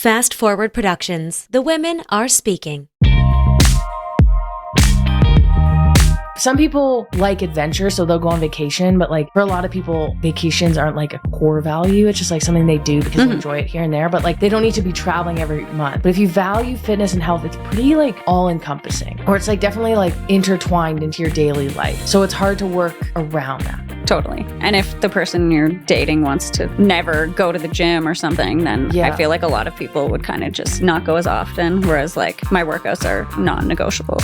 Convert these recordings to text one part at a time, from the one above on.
Fast Forward Productions. The women are speaking. Some people like adventure, so they'll go on vacation, but like for a lot of people, vacations aren't like a core value. It's just like something they do because they enjoy it here and there, but like they don't need to be traveling every month. But if you value fitness and health, it's pretty like all encompassing, or it's like definitely like intertwined into your daily life. So it's hard to work around that. Totally. And if the person you're dating wants to never go to the gym or something, then I feel like a lot of people would kind of just not go as often, whereas like my workouts are non-negotiable.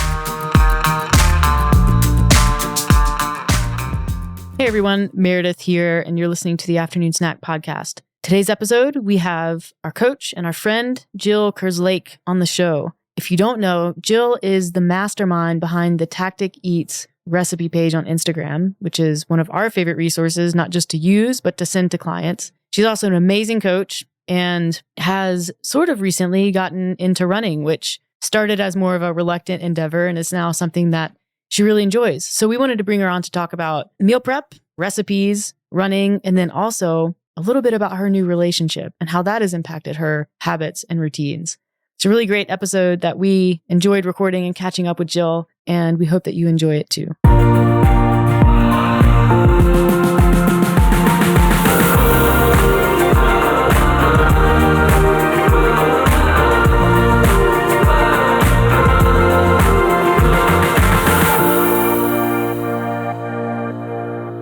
Hey everyone, Meredith here, and you're listening to the Afternoon Snack Podcast. Today's episode, we have our coach and our friend, Jill Kerslake, on the show. If you don't know, Jill is the mastermind behind the Tactic Eats recipe page on Instagram, which is one of our favorite resources, not just to use, but to send to clients. She's also an amazing coach and has sort of recently gotten into running, which started as more of a reluctant endeavor and is now something that she really enjoys. So we wanted to bring her on to talk about meal prep, recipes, running, and then also a little bit about her new relationship and how that has impacted her habits and routines. It's a really great episode that we enjoyed recording and catching up with Jill, and we hope that you enjoy it too.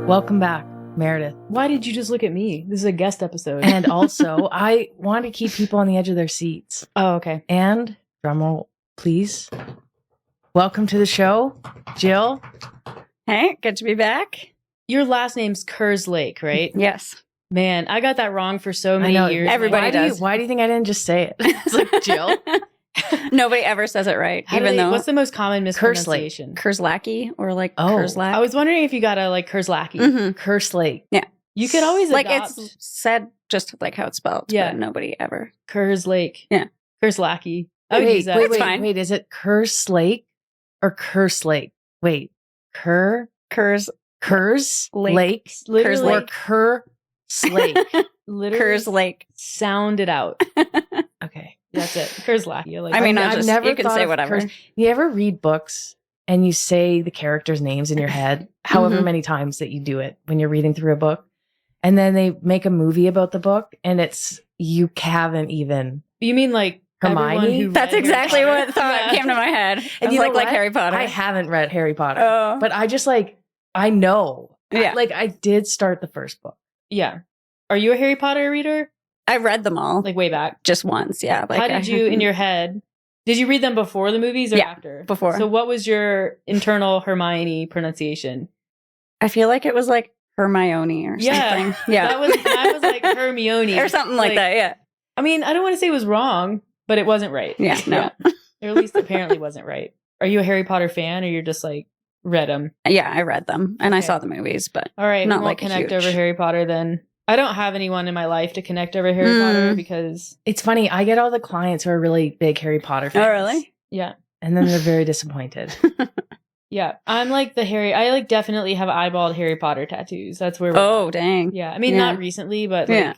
Welcome back, Meredith. Why did you just look at me? This is a guest episode. And also, I want to keep people on the edge of their seats. Oh, okay. And drumroll, please. Welcome to the show, Jill. Hey, good to be back. Your last name's Kerslake, right? Yes. Man, I got that wrong for so many years. Everybody does. Why do you think I didn't just say it? It's like Jill. Nobody ever says it right, What's the most common mispronunciation? Kerslake or like Kerslake. I was wondering if you got a like Kerslake. Kerslake. Yeah. You could always like adopt. it's said just like how it's spelled. Yeah. But nobody ever. Kerslake. Yeah. Kerslake. I would use that. It's fine. Wait, is it Kerslake or Kerslake? Wait, Kerslake. Lake Literally. or Kerslake? Literally Kerslake. sound it out. Okay. That's it. Kerslake. Like, I mean, I've never you can thought say of whatever. You ever read books and you say the characters' names in your head, however many times that you do it when you're reading through a book, and then they make a movie about the book, and it's you haven't even. you mean like Hermione? That's exactly what thought came to my head. And It's you know like what? Harry Potter. I haven't read Harry Potter, Oh. but I just like I know. Yeah. I did start the first book. Yeah. Are you a Harry Potter reader? I read them all. Like way back. Just once, yeah. Like How did you, in your head, did you read them before the movies or Yeah, after? before. So what was your internal Hermione pronunciation? I feel like it was like Hermione or something. Yeah. I was like Hermione. or something like that, yeah. I mean, I don't want to say it was wrong, but it wasn't right. Yeah, no. Or at least apparently wasn't right. Are you a Harry Potter fan or you're just like read them? Yeah, I read them and I Okay. saw the movies, but All right, Not we won't like a connect huge- over Harry Potter then. I don't have anyone in my life to connect over Harry Potter because, It's funny. I get all the clients who are really big Harry Potter fans. Oh, really? yeah. And then they're very disappointed. Yeah. I'm like I like definitely have eyeballed Harry Potter tattoos. That's where Oh, dang. yeah. I mean, Yeah. not recently, but like Yeah.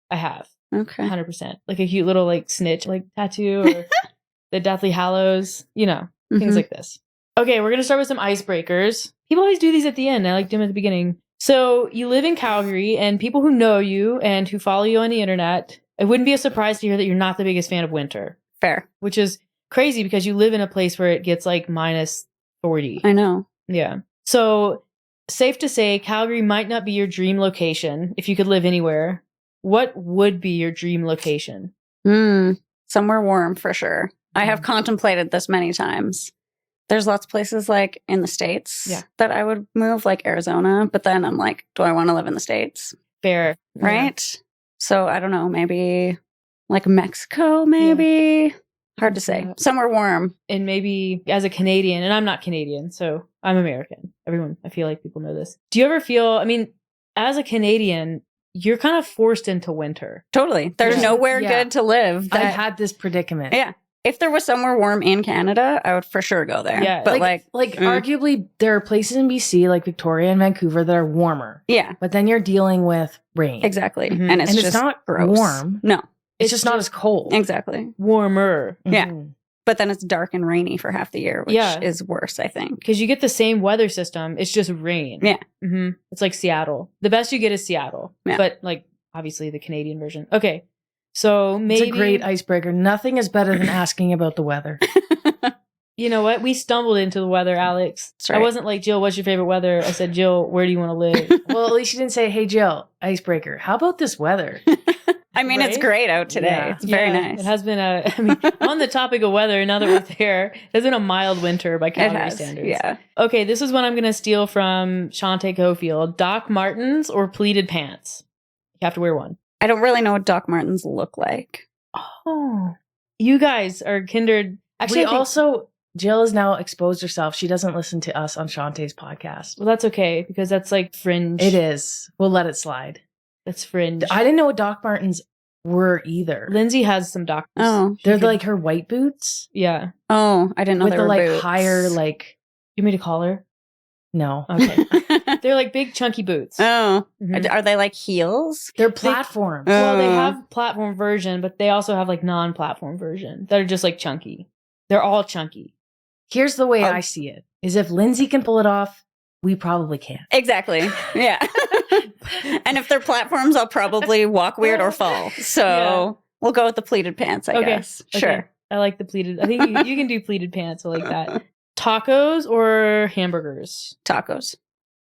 I have Okay. 100%. Like a cute little like snitch like tattoo or the Deathly Hallows, things Mhm. like this. Okay, we're going to start with some icebreakers. People always do these at the end. I like them at the beginning. So you live in Calgary, and people who know you and who follow you on the internet, it wouldn't be a surprise to hear that you're not the biggest fan of winter, Fair. which is crazy because you live in a place where it gets like minus 40. I know. Yeah. So safe to say, Calgary might not be your dream location if you could live anywhere. What would be your dream location? Somewhere warm for sure. I have contemplated this many times. There's lots of places like in the States that I would move, like Arizona. But then I'm like, do I want to live in the States? Fair. Right? So I don't know, maybe like Mexico, maybe. Hard to say. Yeah. Somewhere warm. And maybe as a Canadian, and I'm not Canadian, so I'm American. Everyone, I feel like people know this. Do you ever feel, I mean, as a Canadian, you're kind of forced into winter. Totally. There's nowhere good to live. I had this predicament. Yeah. If there was somewhere warm in Canada, I would for sure go there. Yeah. But arguably there are places in BC like Victoria and Vancouver that are warmer. yeah, But then you're dealing with rain. exactly. Mhm. And it's And just it's not gross. warm. No. It's just not as cold. Exactly. warmer. Yeah. Mhm. But then it's dark and rainy for half the year, which Yeah. is worse, I think. Because you get the same weather system. It's just rain. Yeah. It's like Seattle. The best you get is Seattle. Yeah. But like, obviously the Canadian version. Okay. So maybe. It's a great icebreaker. Nothing is better than asking about the weather. You know what? We stumbled into the weather, Alex. That's right. I wasn't like, Jill, what's your favorite weather? I said, Jill, where do you want to live? Well, at least you didn't say, hey, Jill, icebreaker. How about this weather? I mean, it's Right? great out today. Yeah. It's very Yeah, nice. It has been on the topic of weather, now that we're there, it's been a mild winter by It Calgary has. standards. Yeah. Okay, this is one I'm going to steal from Shantae Cofield. Doc Martens or pleated pants? You have to wear one. I don't really know what Doc Martens look like. Oh, you guys are kindred. Actually, Jill has now exposed herself. She doesn't listen to us on Shantae's podcast. well, that's okay because that's like fringe. It is. We'll let it slide. That's fringe. I didn't know what Doc Martens were either. Lindsay has some Doc. Oh. They're like her white boots Yeah. Oh, I didn't know with they the were like boots. higher like You made a collar? no. Okay. They're like big chunky boots. Oh, Mhm. are they like heels? They're platforms. Well, they Oh. have platform version, but they also have like non-platform version that are just like chunky. They're all chunky. Here's the way Oh. I see it: is if Lindsay can pull it off, we probably can. Exactly. Yeah. And if they're platforms, I'll probably walk weird or fall. So Yeah. we'll go with the pleated pants, I Okay. guess. Okay. Sure. I like the pleated. I think you can do pleated pants. I like that. Tacos or hamburgers? Tacos.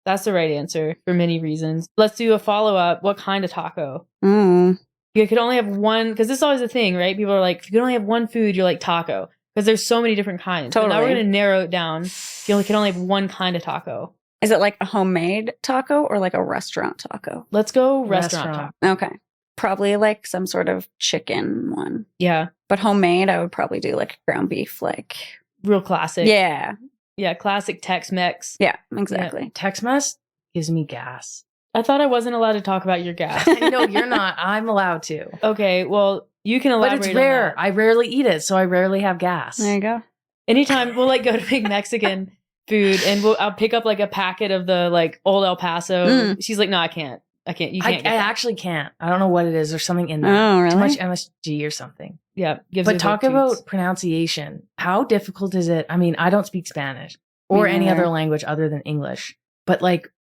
That's the right answer for many reasons. Let's do a follow-up. What kind of taco? Mm. You could only have one, because this is always a thing, right? People are like, if you could only have one food, you're like taco. Because there's so many different kinds. But now we're Totally. going to narrow it down. You can only have one kind of taco. Is it like a homemade taco or like a restaurant taco? Let's go restaurant taco. Okay. Probably like some sort of chicken one. Yeah. But homemade, I would probably do like ground beef, like Real classic. yeah, Yeah, classic Tex-Mex. yeah, exactly. Tex-Mex gives me gas. I thought I wasn't allowed to talk about your gas. No, you're not. I'm allowed to. Okay, well, you can elaborate But it's on rare. that. I rarely eat it, so I rarely have gas. There you go. Anytime we'll like go to big Mexican food and I'll pick up like a packet of the like old El Paso. Mm. She's like, no, I can't. You I can't get that. actually can't. I don't know what it is. There's something in that. Oh, really? Too much MSG or something. Yeah. Gives But you talk big toots. about pronunciation. How difficult is it? I mean, I don't speak Spanish or Me any neither. other language other than English. But like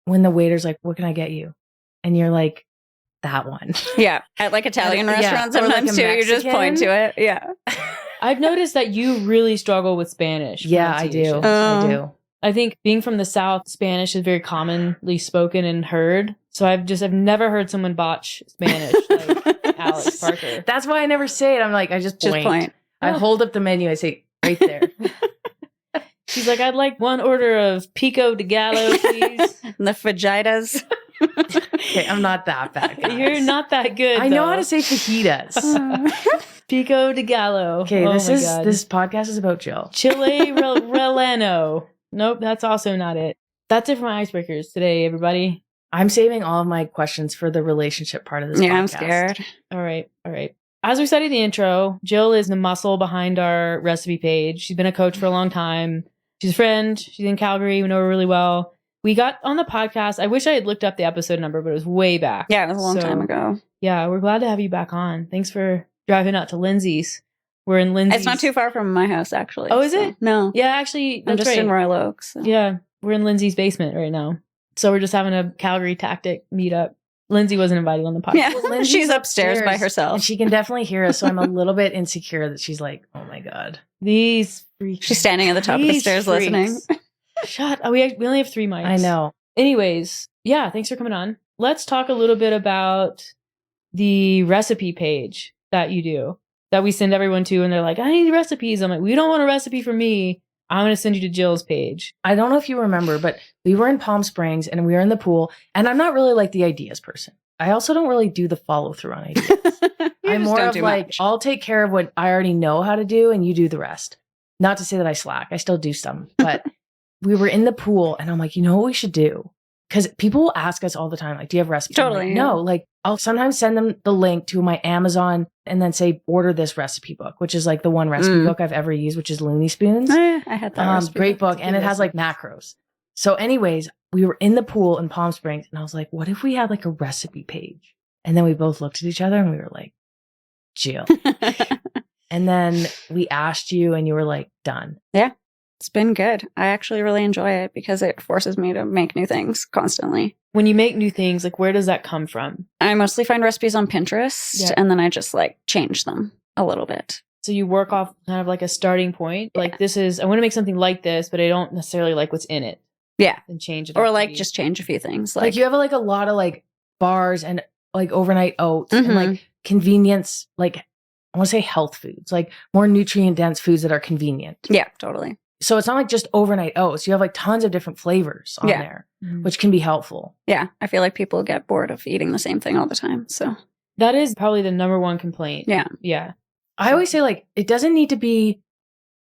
when the waiter's like, what can I get you? And you're like, that one. Yeah, at like Italian Yeah, restaurants or like sometimes a too. You just point to it. Yeah. I've noticed that you really struggle with Spanish. Yeah, I do. pronunciation. I do. I think being from the South, Spanish is very commonly spoken and heard. So I've never heard someone botch Spanish like Alex Parker. That's why I never say it. I'm like, I just Just point. point. I hold up the menu. I say, right there. She's like, I'd like one order of pico de gallo, please. The fajitas. Okay, I'm not that bad. Guys. You're not that good. I know how though. to say fajitas. Pico de gallo. Okay, Oh this my is God. this podcast is about Jill. Chile Releno. Nope, that's also not it. That's it for my icebreakers today, everybody. I'm saving all of my questions for the relationship part of this Yeah, podcast. I'm scared. All right. As we said in the intro, Jill is the muscle behind our recipe page. She's been a coach for a long time. She's a friend. She's in Calgary. We know her really well. We got on the podcast. I wish I had looked up the episode number, but it was way back. Yeah, it was a long So, time ago. Yeah, we're glad to have you back on. Thanks for driving out to Lindsay's. We're in Lindsay's. It's not too far from my house, actually. Oh, is so- it? No. Yeah, actually, I'm that's just right. in Royal Oaks. so. Yeah, we're in Lindsay's basement right now. So we're just having a Calgary tactic meetup. Lindsay wasn't invited on the podcast. Yeah. Well, Lindsay's She's upstairs by upstairs, herself. And she can definitely hear us, so I'm a little bit insecure that she's like, oh my God. These freaks. She's standing at the top of the These stairs freaks. listening. Shut up. We only have 3 mics. I know. Anyways, yeah, thanks for coming on. Let's talk a little bit about the recipe page that you do, that we send everyone to, and they're like, I need recipes. I'm like, we don't want a recipe for me. I'm going to send you to Jill's page. I don't know if you remember, but we were in Palm Springs and we were in the pool, and I'm not really like the ideas person. I also don't really do the follow through on ideas. You I'm just more don't of do like, much. I'll take care of what I already know how to do and you do the rest. Not to say that I slack. I still do some, but we were in the pool and I'm like, you know what we should do? Because people will ask us all the time, like, do you have recipes? I'm like, Totally, no, like I'll sometimes send them the link to my Amazon and then say, order this recipe book, which is like the one recipe book I've ever used, which is Looney Spoons. Oh, yeah, I had that. recipe. Great book. And it has like macros. So anyways, we were in the pool in Palm Springs and I was like, what if we had like a recipe page? And then we both looked at each other and we were like, Jill. And then we asked you and you were like, done. Yeah, it's been good. I actually really enjoy it because it forces me to make new things constantly. When you make new things, like where does that come from? I mostly find recipes on Pinterest and then I just like change them a little bit. So you work off kind of like a starting point. Like I want to make something like this, but I don't necessarily like what's in it. Yeah. And change it. Or like just change a few things. Like you have like a lot of like bars and like overnight oats and like convenience, like I want to say health foods, like more nutrient dense foods that are convenient. Yeah, totally. So it's not like just overnight oats. You have like tons of different flavors on there, which can be helpful. Yeah. I feel like people get bored of eating the same thing all the time. So that is probably the number one complaint. Yeah. Yeah. I always say like, it doesn't need to be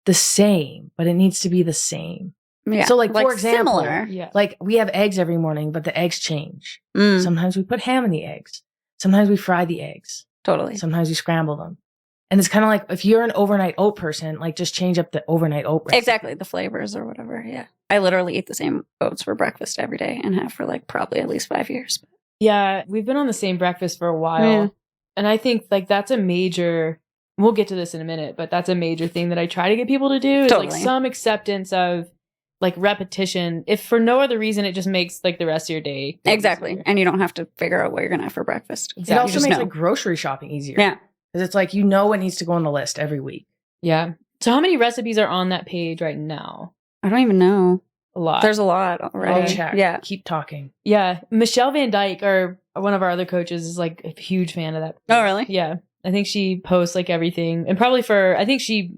the same, but it needs to be the same. Yeah. So like for example, similar. like we have eggs every morning, but the eggs change. Sometimes we put ham in the eggs. Sometimes we fry the eggs. Totally. Sometimes we scramble them. And it's kind of like, if you're an overnight oat person, like just change up the overnight oat recipe. Exactly. The flavors or whatever. Yeah. I literally eat the same oats for breakfast every day and have for like probably at least 5 years. Yeah. We've been on the same breakfast for a while. Yeah. And I think like that's a major, we'll get to this in a minute, but that's a major thing that I try to get people to do is like some acceptance of like repetition. If for no other reason, it just makes like the rest of your day. Exactly. Easier. And you don't have to figure out what you're going to have for breakfast. It also makes like grocery shopping easier. Yeah. Because it's like, you know what needs to go on the list every week. Yeah. So how many recipes are on that page right now? I don't even know. A lot. There's a lot already. I'll check. Yeah. Keep talking. Yeah. Michelle Van Dyke, or one of our other coaches, is like a huge fan of that page. Oh, really? Yeah. I think she posts like everything. And probably I think she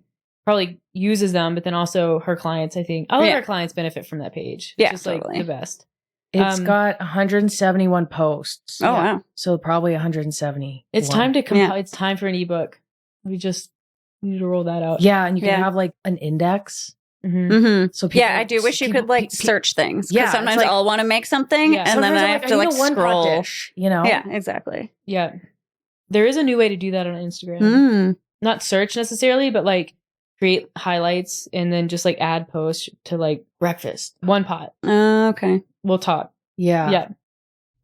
probably uses them, but then also her clients, I think. All of our clients benefit from that page. It's just like the best. It's got 171 posts. Oh, wow. So probably 170. It's time to compile. It's time for an ebook. We just need to roll that out. Yeah. And you can have like an index. So people, I do wish you could like search things. Because sometimes like, I'll want to make something and then I have to like scroll. Dish, you know? Yeah, exactly. Yeah. There is a new way to do that on Instagram. Not search necessarily, but like create highlights and then just like add posts to like breakfast. One pot. Okay. We'll talk. Yeah. Yeah.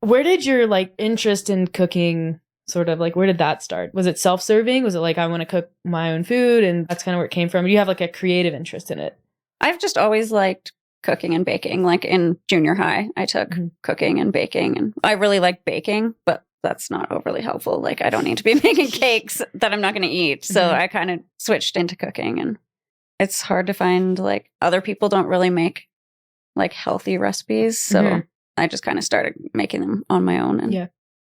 Where did your like interest in cooking sort of like, where did that start? Was it self-serving? Was it like, I want to cook my own food and that's kind of where it came from? Or do you have like a creative interest in it? I've just always liked cooking and baking. Like in junior high, I took cooking and baking and I really like baking, but that's not overly helpful. Like I don't need to be making cakes that I'm not going to eat. So I kind of switched into cooking and it's hard to find like other people don't really make like healthy recipes. So I just kind of started making them on my own and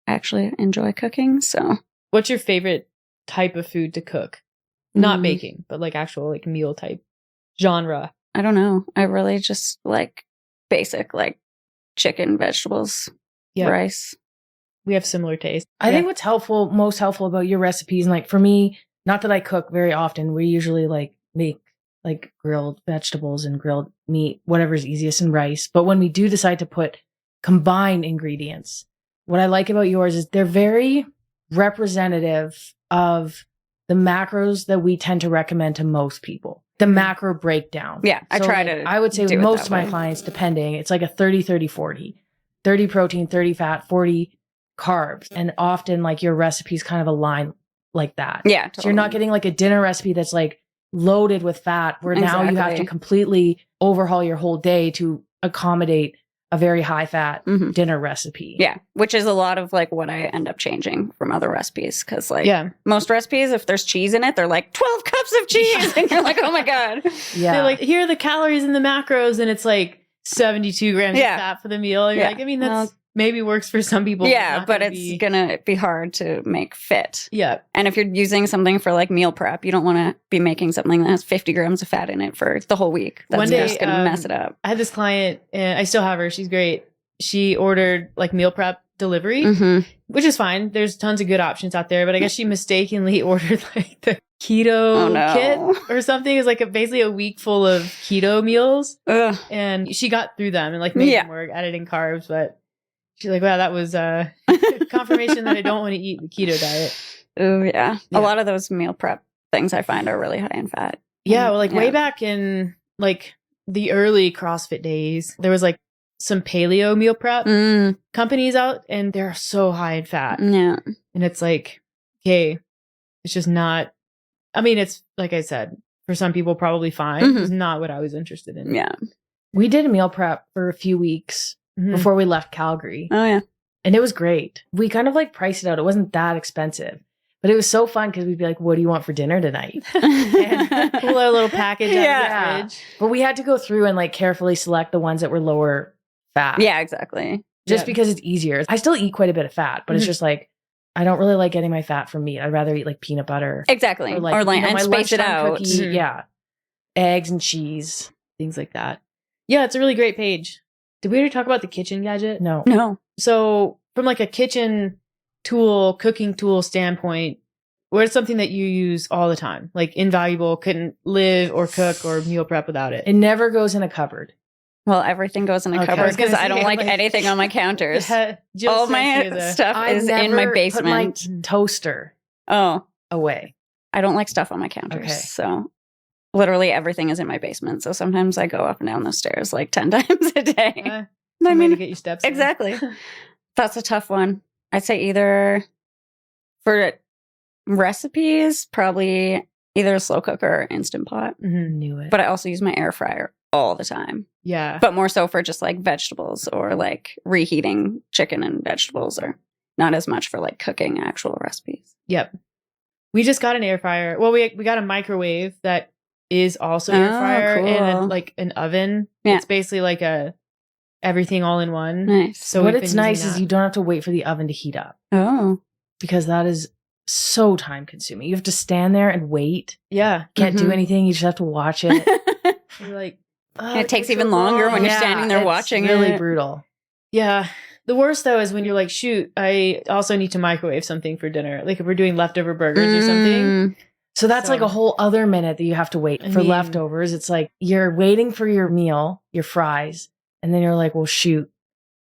I actually enjoy cooking. So what's your favorite type of food to cook? Not baking, but like actual like meal type genre. I don't know. I really just like basic like chicken, vegetables, rice. We have similar tastes. I think what's most helpful about your recipes, and like for me, not that I cook very often, we usually like make like grilled vegetables and grilled meat, whatever's easiest, and rice. But when we do decide to combine ingredients, what I like about yours is they're very representative of the macros that we tend to recommend to most people. The macro breakdown. Yeah, I try like, to. I would say with most of my clients, depending, it's like a 30-30-40. 30 protein, 30 fat, 40 carbs. And often like your recipes kind of align like that. Yeah. Totally. So you're not getting like a dinner recipe that's like loaded with fat where now you have to completely overhaul your whole day to accommodate a very high fat dinner recipe. Yeah. Which is a lot of like what I end up changing from other recipes. Cause like most recipes, if there's cheese in it, they're like 12 cups of cheese. And you're like, oh my God. Yeah. They're like, here are the calories and the macros. And it's like 72 grams of fat for the meal. And you're like, I mean, that's maybe works for some people. Yeah. But it's going to be hard to make fit. Yeah. And if you're using something for like meal prep, you don't want to be making something that has 50 grams of fat in it for the whole week. That's just going to mess it up. I had this client and I still have her. She's great. She ordered like meal prep delivery, which is fine. There's tons of good options out there, but I guess she mistakenly ordered like the keto kit or something. It's like basically a week full of keto meals. And she got through them and like made them work, added in carbs, but she's like, wow, that was confirmation that I don't want to eat the keto diet. Oh yeah. A lot of those meal prep things I find are really high in fat. Yeah. Well, like way back in like the early CrossFit days, there was like some paleo meal prep companies out and they're so high in fat. Yeah. And it's like, okay, It's just not, I mean, it's like I said, for some people probably fine. Mhm. It's not what I was interested in. Yeah. We did a meal prep for a few weeks Mhm. before we left Calgary. Oh, yeah. And it was great. We kind of like priced it out. It wasn't that expensive. But it was so fun because we'd be like, what do you want for dinner tonight? Pull our little package out Yeah. of the fridge. But we had to go through and like carefully select the ones that were lower fat. Yeah, exactly. Just Yeah. because it's easier. I still eat quite a bit of fat, but it's Mhm. just like, I don't really like getting my fat from meat. I'd rather eat like peanut butter. Exactly. Or you know, and my space it lunchtime out. cookie. Mhm. Yeah. Eggs and cheese. Things like that. Yeah, it's a really great page. Did we already talk about the kitchen gadget? No. No. So from like a kitchen tool, cooking tool standpoint, what is something that you use all the time? Like invaluable, couldn't live or cook or meal prep without it. It never goes in a cupboard. Well, everything goes in a Okay. I cupboard was gonna because I don't say, like like- anything on my counters. Jill All sent you my the- stuff I've is in my never put basement. my toaster Oh, away. I don't like stuff on my counters. Okay. So literally everything is in my basement. So sometimes I go up and down the stairs like 10 times a day. I I mean, to mean, get your steps in. exactly. That's a tough one. I'd say either for recipes, probably either a slow cooker or Instant Pot. Mhm. Knew it. But I also use my air fryer all the time. Yeah. But more so for just like vegetables or like reheating chicken and vegetables, or not as much for like cooking actual recipes. Yep. We just got an air fryer. Well, we got a microwave that is also air Oh, fryer and cool. like an oven. Yeah. It's basically like a everything all in one. Nice. So what we've it's been nice using is that. you don't have to wait for the oven to heat up Oh. because that is so time consuming. You have to stand there and wait. Yeah. Can't do Mhm. anything. You just have to watch it. You're like, And it takes even longer when you're standing there it's watching really it. brutal. yeah. The worst though is when you're like, shoot, I also need to microwave something for dinner. Like if we're doing leftover burgers or something. Mm. So that's like So- a whole other minute that you have to wait I for mean- leftovers. It's like you're waiting for your meal, your fries, and then you're like, well, shoot,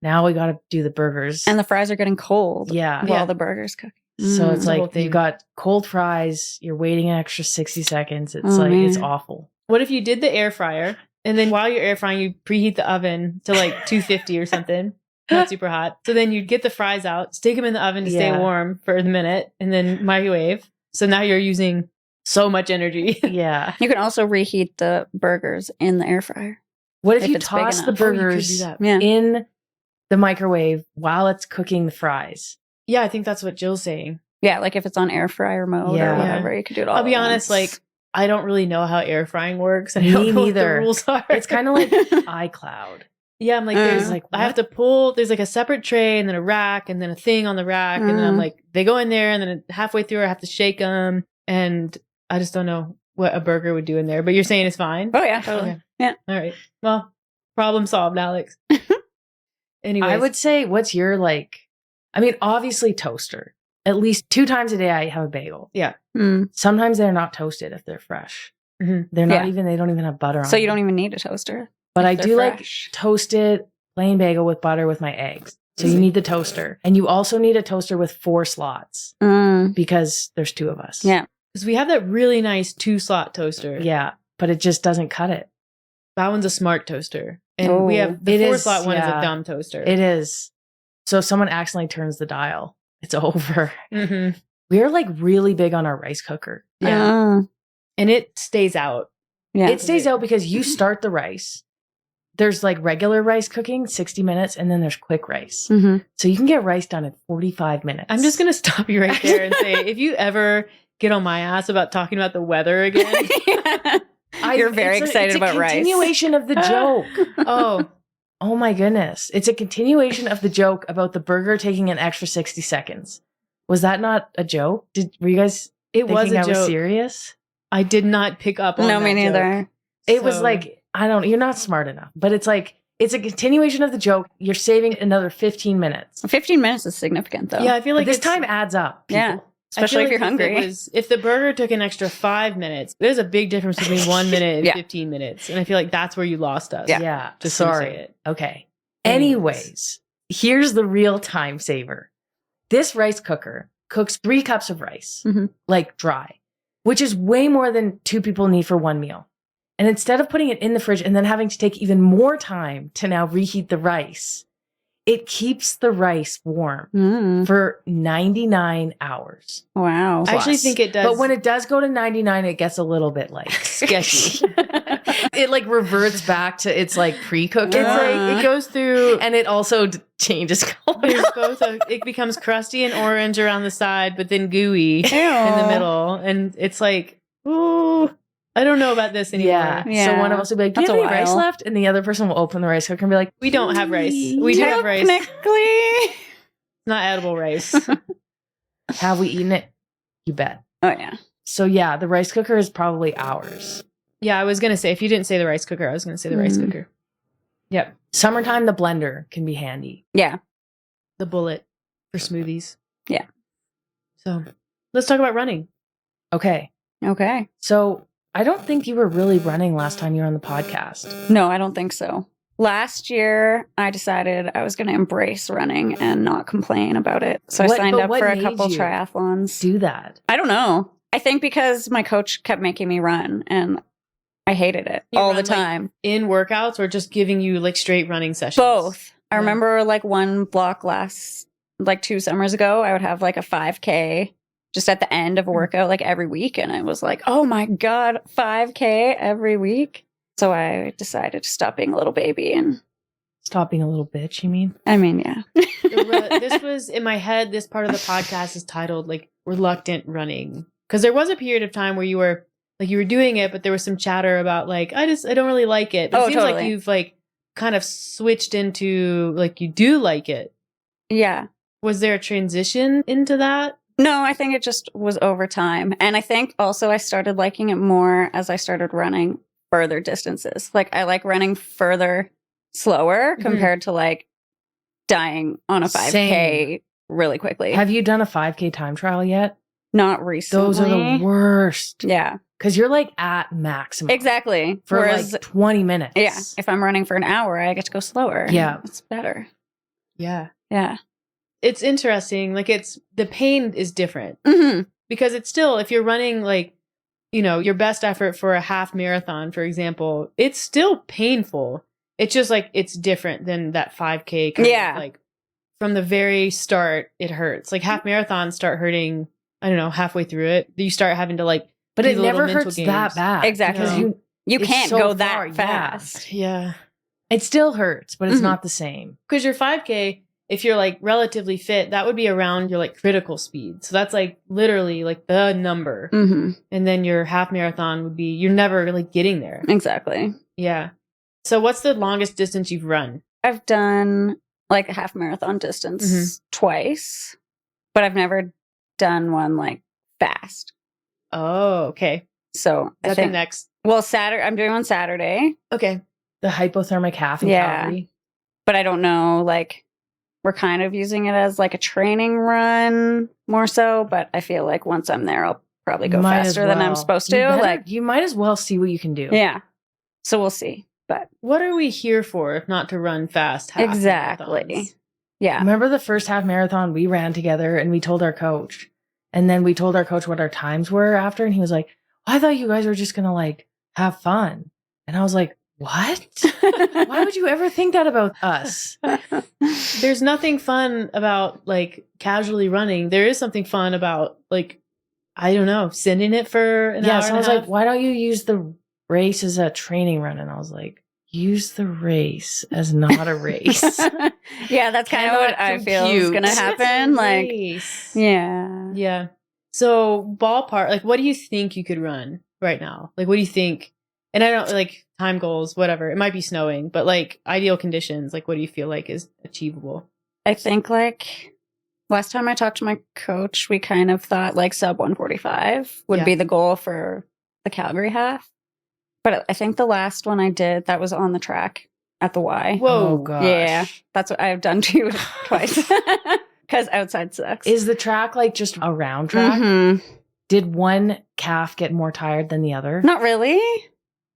now we got to do the burgers. And the fries are getting cold yeah. while Yeah. the burgers cook. So it's the whole like thing. you got cold fries, you're waiting an extra 60 seconds. It's Oh, like, it's man. awful. What if you did the air fryer and then while you're air frying, you preheat the oven to like 250 or something, not super hot. So then you'd get the fries out, stick them in the oven to stay Yeah. warm for a minute, and then microwave. So now you're using so much energy. Yeah. You can also reheat the burgers in the air fryer. What if If you it's big toss the enough. Oh, you could burgers do that. Yeah. in the microwave while it's cooking the fries? Yeah, I think that's what Jill's saying. Yeah, like if it's on air fryer mode Yeah. or whatever, you could do it all. I'll be at honest, once. like I don't really know how air frying works. I Me don't know what neither. the rules are. It's kind of like iCloud. yeah, I'm like, there's like, I have to pull, there's like a separate tray and then a rack and then a thing on the rack. And then I'm Mm. like, they go in there and then halfway through I have to shake them. And I just don't know what a burger would do in there. But you're saying it's fine? Oh yeah, totally. Okay. Yeah. All right. Well, problem solved, Alex. Anyways. I would say, what's your like, I mean, obviously toaster. At least 2 times a day I have a bagel. Mm. Sometimes they're not toasted if they're fresh. Mhm. They're not Yeah. even, they don't even have butter on So you them. don't even need a toaster. But if I they're do like fresh. toasted plain bagel with butter with my eggs. So you need the toaster. And you also need a toaster with 4 slots Mm. because there's 2 of us. Yeah. because we have that really nice 2-slot toaster. Yeah. But it just doesn't cut it. That one's a smart toaster. And we have the It is, 4-slot one is yeah. a dumb toaster. It is. So if someone accidentally turns the dial, it's over. Mhm. We're like really big on our rice cooker. Yeah. Oh. And it stays out. Yeah. It stays out because you start the rice. There's like regular rice cooking, 60 minutes, and then there's quick rice. hmm So you can get rice done in 45 minutes. I'm just going to stop you right there and say, if you ever get on my ass about talking about the weather again, You're very excited about rice. It's a continuation of the joke. oh, Oh my goodness. It's a continuation of the joke about the burger taking an extra 60 seconds. Was that not a joke? Were you guys it was thinking a I was joke. serious? I did not pick up on No, that me joke. neither. It was So- like, you're not smart enough, but it's like, it's a continuation of the joke. You're saving another 15 minutes. 15 minutes is significant though. Yeah, I feel like But this it's- time adds up. People. Yeah. I feel Especially if like you're hungry. If the burger took an extra 5 minutes, there's a big difference between 1 minute and Yeah. 15 minutes. And I feel like that's where you lost us. Yeah. Yeah. Just gonna sorry. say it. Okay. Anyways. Anyways, here's the real time saver. This rice cooker cooks 3 cups of rice, Mhm. like dry, which is way more than 2 people need for 1 meal. And instead of putting it in the fridge and then having to take even more time to now reheat the rice, It keeps the rice warm for 99 hours. Wow. I actually think it does. But when it does go to 99, it gets a little bit like sketchy. It like reverts back to its like pre-cooked. It's like it goes through, and it also changes color. It becomes crusty and orange around the side, but then gooey in the middle, and it's like, ooh, I don't know about this anymore. Yeah. So one of us will be like, "Do you have any rice left?" And the other person will open the rice cooker and be like, "We don't have rice. We do have rice. Technically, not edible rice." Have we eaten it? You bet. Oh yeah. So yeah, the rice cooker is probably ours. Yeah, I was gonna say, if you didn't say the rice cooker, I was gonna say the rice cooker. Yep. Summertime, the blender can be handy. Yeah. The bullet for smoothies. Yeah. So let's talk about running. Okay. So I don't think you were really running last time you were on the podcast. No, I don't think so. Last year, I decided I was going to embrace running and not complain about it. So I signed up for a couple triathlons. Do that. I don't know. I think because my coach kept making me run and I hated it all the time. Like, in workouts or just giving you like straight running sessions? Both. I remember like one block like 2 summers ago, I would have like a 5K just at the end of a workout like every week. And I was like, oh my God, 5K every week. So I decided to stop being a little baby and stop being a little bitch, you mean? I mean, yeah. This was in my head. This part of the podcast is titled like reluctant running. Because there was a period of time where you were doing it, but there was some chatter about like, I don't really like it. But it seems like you've like kind of switched into like, you do like it. Yeah. Was there a transition into that? No, I think it just was over time. And I think also I started liking it more as I started running further distances. Like I like running further, slower compared to like dying on a 5K really quickly. Have you done a 5K time trial yet? Not recently. Those are the worst. Yeah. Because you're like at maximum. Exactly. For like 20 minutes. Yeah. If I'm running for an hour, I get to go slower. Yeah. It's better. Yeah. Yeah. It's interesting. Like the pain is different. Because it's still, if you're running like, you know, your best effort for a half marathon, for example, it's still painful. It's just like, it's different than that 5K kind of like from the very start, it hurts. Like half marathons start hurting, I don't know, halfway through it. You start having to like, but it never hurts that bad. Exactly. Because you can't go that fast. Yeah. It still hurts, but it's not the same. Because your 5K, if you're like relatively fit, that would be around your like critical speed. So that's like literally like the number. And then your half marathon would be, you're never really getting there. Exactly. Yeah. So what's the longest distance you've run? I've done like a half marathon distance twice, but I've never done one like fast. Oh, okay. So I think next. Well, Saturday, I'm doing one Saturday. Okay. The hypothermic half in Calgary. But I don't know, like, we're kind of using it as like a training run more so, but I feel like once I'm there, I'll probably go faster than I'm supposed to. Like, you might as well see what you can do. Yeah. So we'll see. But what are we here for if not to run fast half exactly. marathons? Yeah. Remember the first half marathon we ran together and we told our coach. And then we told our coach what our times were after. And he was like, I thought you guys were just going to like have fun. And I was like, what? Why would you ever think that about us? There's nothing fun about like casually running. There is something fun about like, I don't know, sending it for an hour. So I was like, why don't you use the race as a training run? And I was like, use the race as not a race. Yeah, that's kind of what I feel is going to happen. Like, yeah. Yeah. So ballpark, like, what do you think you could run right now? Like, what do you think? And I don't like time goals, whatever. It might be snowing, but like ideal conditions, like what do you feel like is achievable? I think like last time I talked to my coach, we kind of thought like sub 145 would be the goal for the Calgary half. But I think the last one I did, that was on the track at the Y. Whoa. Oh, gosh. Yeah. That's what I've done too twice. Because outside sucks. Is the track like just a round track? Did one calf get more tired than the other? Not really.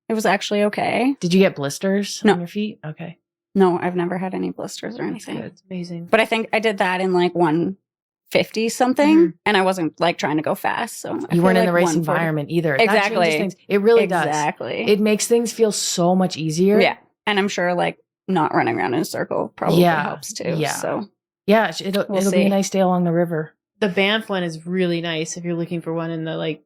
It was actually okay. Did you get blisters No. on your feet? Okay. No, I've never had any blisters or anything. It's amazing. But I think I did that in like 150 something, and I wasn't like trying to go fast. So you weren't in the race environment either. Exactly. That changes things. It really does. Exactly. It makes things feel so much easier. Yeah. And I'm sure like not running around in a circle probably helps too. Yeah. So yeah, it'll be a nice day along the river. The Banff one is really nice if you're looking for one in the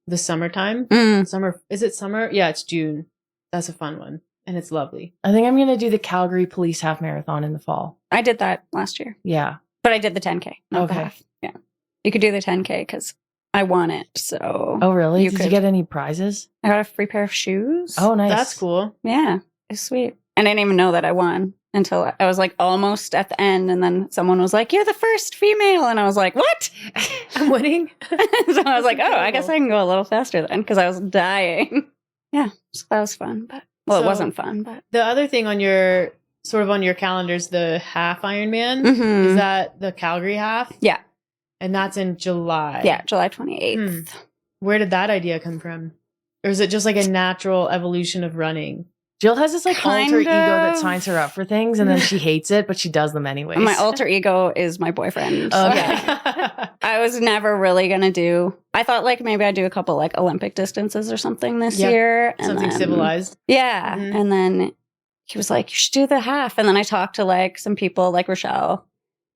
the summertime. Summer, is it summer? Yeah, it's June. That's a fun one. And it's lovely. I think I'm going to do the Calgary Police Half Marathon in the fall. I did that last year. Yeah. But I did the 10K, not the half. Yeah. You could do the 10K because I won it. So. Oh, really? Did you get any prizes? I got a free pair of shoes. Oh, nice. That's cool. Yeah. It's sweet. And I didn't even know that I won until I was like almost at the end. And then someone was like, you're the first female. And I was like, what? I'm winning. So I was like, oh, I guess I can go a little faster then because I was dying. Yeah. So that was fun. But well, it wasn't fun. But the other thing on your calendars, the half Ironman, is that the Calgary half? Yeah. And that's in July. Yeah. July 28th. Where did that idea come from? Or is it just like a natural evolution of running? Jill has this alter ego that signs her up for things and then she hates it, but she does them anyways. My alter ego is my boyfriend. Okay. I was never really going to do, I thought maybe I'd do a couple Olympic distances or something this year. And something civilized. Yeah. And then he was like, you should do the half. And then I talked to some people like Rochelle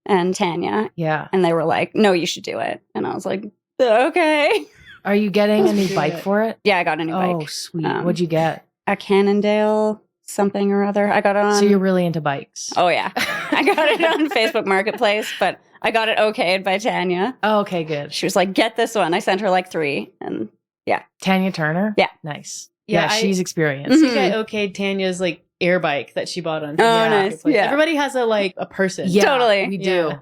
and Tanya. Yeah. And they were like, no, you should do it. And I was like, okay. Are you getting a new bike for it? Yeah, I got a new bike. Oh, sweet. What'd you get? A Cannondale something or other. I got it on. So you're really into bikes. Oh, yeah. I got it on Facebook Marketplace, but I got it okayed by Tanya. Oh, okay, good. She was like, get this one. I sent her 3. And yeah. Tanya Turner? Yeah. Nice. Yeah, she's experienced. I think I okayed Tanya's air bike that she bought on. Nice. Yeah. Everybody has a person. Yeah, totally. We do. Yeah.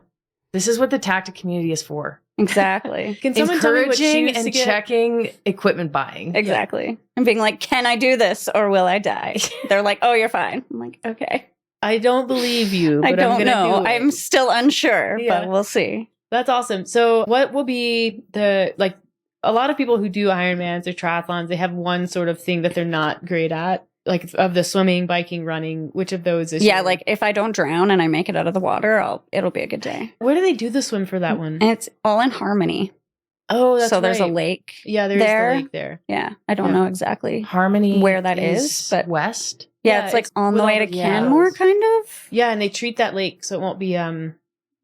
This is what the tactic community is for. Exactly. Can someone tell me what Encouraging shoes and to get? checking equipment buying. Exactly. And being like, can I do this or will I die? They're like, oh, you're fine. I'm like, okay. I don't believe you. But I don't I'm gonna know. do it. I'm still unsure, Yeah. but we'll see. That's awesome. So what will be a lot of people who do Ironmans or triathlons, they have one sort of thing that they're not great at. Of the swimming, biking, running, which of those is if I don't drown and I make it out of the water, it'll be a good day. Where do they do the swim for that one? And it's all in Harmony. Oh, that's so there's a right. lake. Yeah, there's there. the lake there. Yeah. I don't know exactly Harmony where that is, but west. Yeah, it's on the with way all to the Canmore, kind of. Yeah, and they treat that lake so it won't be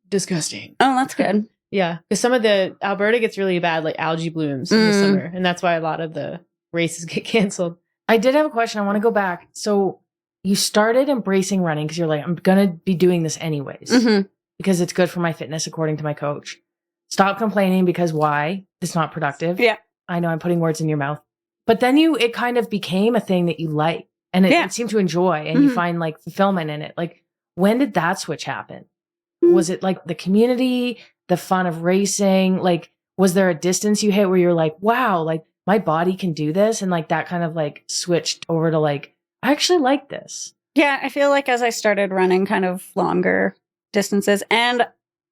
disgusting. Oh, that's good. Yeah, because some of the Alberta gets really bad, algae blooms in the summer, and that's why a lot of the races get canceled. I did have a question. I want to go back. So you started embracing running because you're like, I'm going to be doing this anyways because it's good for my fitness, according to my coach. Stop complaining because why? It's not productive. Yeah. I know I'm putting words in your mouth. But then it kind of became a thing that you like and it seemed to enjoy and you find fulfillment in it. When did that switch happen? Was it the community, the fun of racing? Was there a distance you hit where you're like, wow, my body can do this? And that kind of switched over to I actually like this. Yeah, I feel as I started running kind of longer distances, and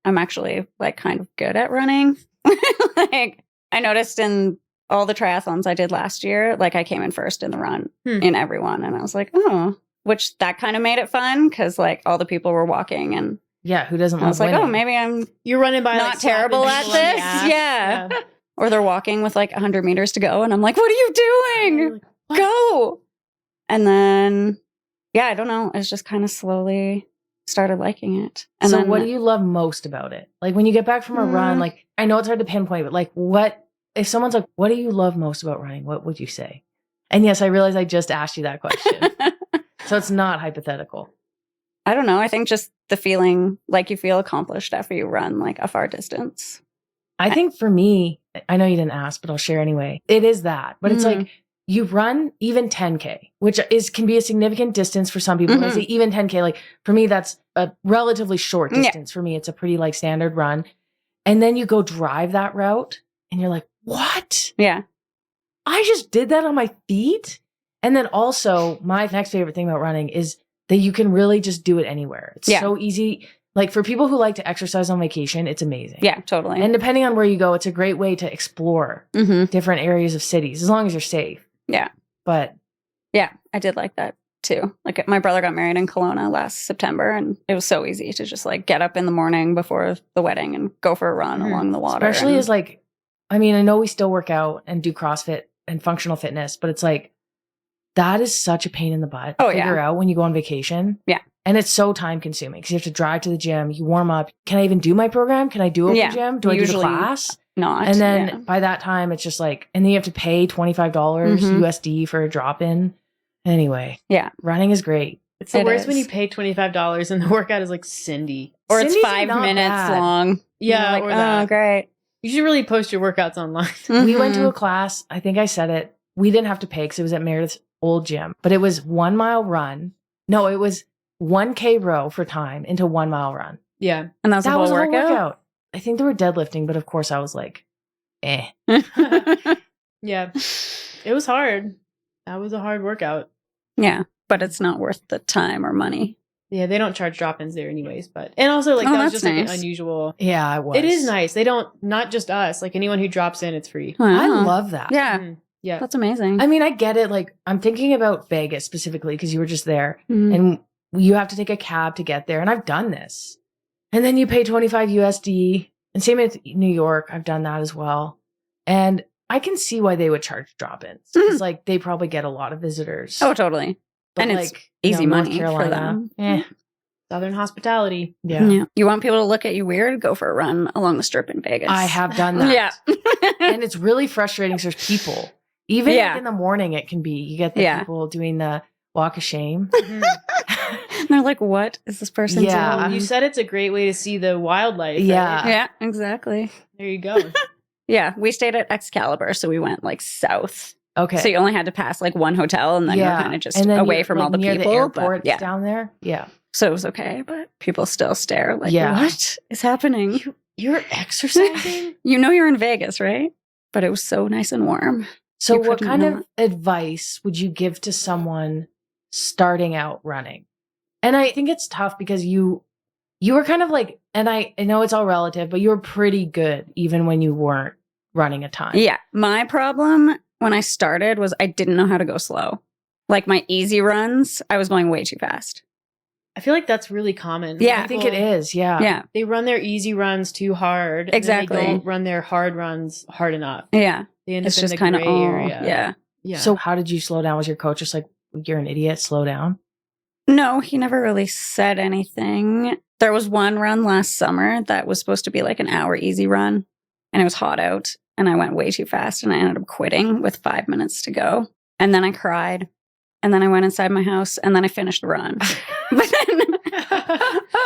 I'm actually kind of good at running. I noticed in all the triathlons I did last year, I came in first in the run in everyone. And I was like, oh, which that kind of made it fun because all the people were walking and yeah, who doesn't I was love like, winning? oh, maybe you're running by not terrible at this. Yeah. Or they're walking with 100 meters to go. And I'm like, what are you doing? Go. And then, I don't know. It's just kind of slowly started liking it. And so then, what do you love most about it? When you get back from a run, I know it's hard to pinpoint, but what, if someone's like, what do you love most about running? What would you say? And yes, I realize I just asked you that question. So it's not hypothetical. I don't know. I think just the feeling you feel accomplished after you run a far distance. I think for me, I know you didn't ask, but I'll share anyway. It is that, but it's you run even 10K, which can be a significant distance for some people. When I say even 10K, for me, that's a relatively short distance. For me, it's a pretty standard run. And then you go drive that route and you're like, what? Yeah. I just did that on my feet. And then also my next favorite thing about running is that you can really just do it anywhere. It's so easy. For people who like to exercise on vacation, it's amazing. Yeah, totally. And depending on where you go, it's a great way to explore different areas of cities, as long as you're safe. Yeah. But yeah, I did like that too. My brother got married in Kelowna last September and it was so easy to just get up in the morning before the wedding and go for a run along the water. Especially as I know we still work out and do CrossFit and functional fitness, but it's that is such a pain in the butt Oh, to figure out when you go on vacation. Yeah. And it's so time consuming because you have to drive to the gym, you warm up. Can I even do my program? Can I do open gym? Do I do the class? Not. And then by that time, it's just like, and then you have to pay $25 USD for a drop in. Anyway. Yeah. Running is great. It's the worst when you pay $25 and the workout is like Cindy. Or Cindy's it's 5 not minutes bad. long. Yeah. Like, Or that. oh, great. You should really post your workouts online. We went to a class. I think I said it. We didn't have to pay because it was at Meredith's old gym, but it was 1 mile run. No, it was 1K row for time into 1 mile run. Yeah. And that was That the was whole a whole workout? workout. I think they were deadlifting, but of course I was like, eh. Yeah. It was hard. That was a hard workout. Yeah. But it's not worth the time or money. Yeah, they don't charge drop-ins there anyways, but and also like Oh, that was that's just like nice. an unusual. Yeah, it was. It is nice. They don't, not just us, like anyone who drops in, it's free. I Wow. love that. Yeah. Mhm. Yeah. That's amazing. I mean, I get it. Like, I'm thinking about Vegas specifically because you were just there Mhm. and you have to take a cab to get there. And I've done this. And then you pay 25 USD. And same with New York. I've done that as well. And I can see why they would charge drop-ins. It's like they probably get a lot of visitors. Oh, totally. But and it's like, easy North money for Carolina, them. eh, Southern hospitality. yeah. You want people to look at you weird? Go for a run along the Strip in Vegas. I have done that. Yeah. And it's really frustrating because there's people. Even Yeah. like in the morning, it can be. You get the Yeah. people doing the walk of shame. Mhm. And they're like, what is this person Yeah. doing? You said it's a great way to see the wildlife. right? Yeah. Yeah, exactly. There you go. Yeah, we stayed at Excalibur, so we went like south. Okay. So you only had to pass like one hotel, and then you're kind of just And then away you're, from like, all the near people. The airport but yeah, down there. Yeah. so it was okay, but people still stare like, Yeah. what is happening? You're exercising? You know you're in Vegas, right? But it was so nice and warm. So, You what couldn't kind of not. advice would you give to someone starting out running? And I think it's tough because you were kind of like, and I know it's all relative, but you were pretty good even when you weren't running a ton. Yeah, my problem when I started was I didn't know how to go slow. Like my easy runs, I was going way too fast. I feel like that's really common. Yeah. I think it is. Yeah. Yeah, They run their easy runs too hard. And Exactly. then they don't run their hard runs hard enough. yeah. They end It's up just in the kind of gray area. yeah. Yeah. So, how did you slow down? Was your coach just like, you're an idiot, slow down? No, he never really said anything. There was one run last summer that was supposed to be like an hour easy run, and it was hot out, and I went way too fast, and I ended up quitting with 5 minutes to go. And then I cried, and then I went inside my house, and then I finished the run. But then,